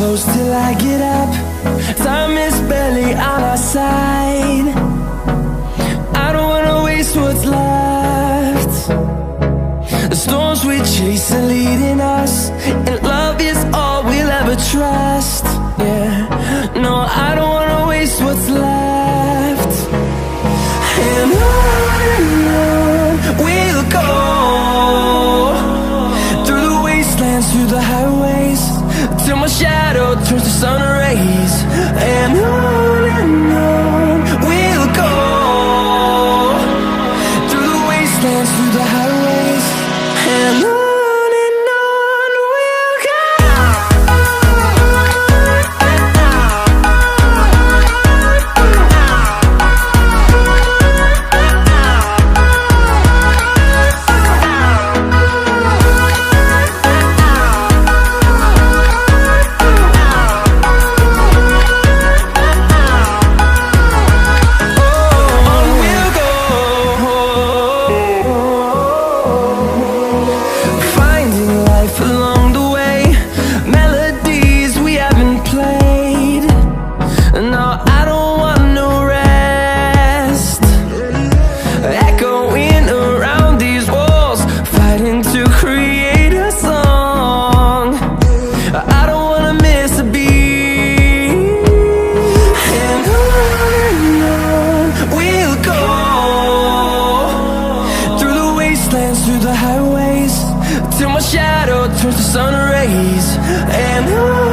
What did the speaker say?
close till I get up. Time is barely on our side. I don't wanna waste what's left. The storms we chase are leading us, and love is all we'll ever trust. Yeah, no, I don't wanna waste what's left. And on we'll go, through the wastelands, through the highways, till my shadow turns to sun rays. And on we'll go, through the wastelands, through the highways, and on. Through the highways, till my shadow turns to sun rays. And on